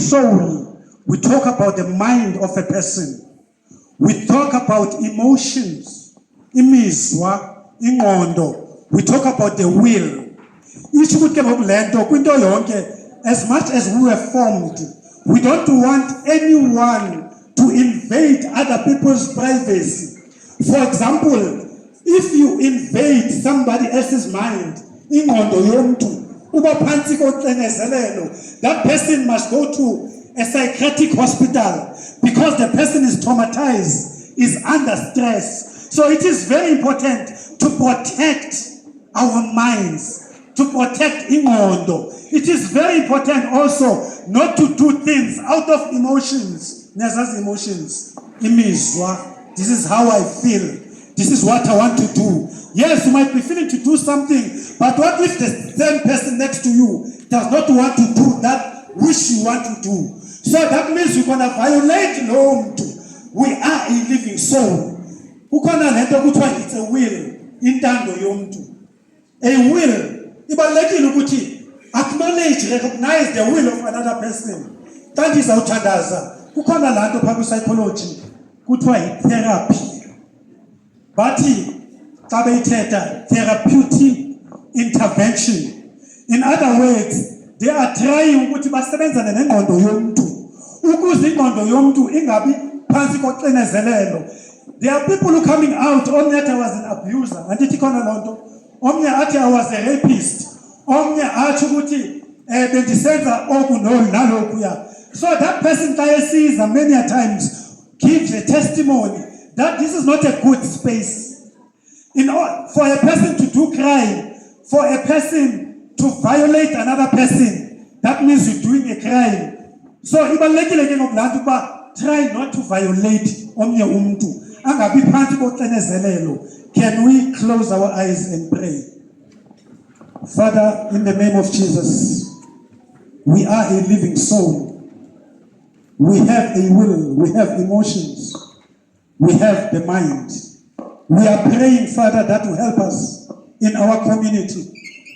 soul, we talk about the mind of a person. We talk about emotions, imizwa, ingqondo. We talk about the will. As much as we were formed, we don't want anyone to invade other people's privacy. For example, if you invade somebody else's mind, that person must go to a psychiatric hospital because the person is traumatized, is under stress. So it is very important to protect our minds, to protect ingqondo. It is very important also not to do things out of emotions. Emotions. Imizwa. This is how I feel. This is what I want to do. Yes, you might be feeling to do something, but what if the same person next to you does not want to do that which you want to do? So that means you're going to violate law. We are a living soul. It's a will. A will. Acknowledge, recognize the will of another person. That is our chandaza. Psychology. Therapy. But therapeutic intervention. In other words, they are trying to there are people who coming out, I was an abuser, I was a rapist, so that person sees many times gives a testimony that this is not a good space. For a person to do crime, for a person to violate another person, that means you're doing a crime. So try not to violate omnye umuntu. Can we close our eyes and pray? Father, in the name of Jesus, we are a living soul. We have a will, we have emotions, we have the mind. We are praying, Father, that will help us in our community,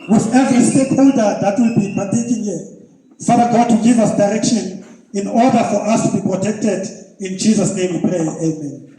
with every stakeholder that will be partaking here. Father God, to give us direction in order for us to be protected. In Jesus' name we pray, amen.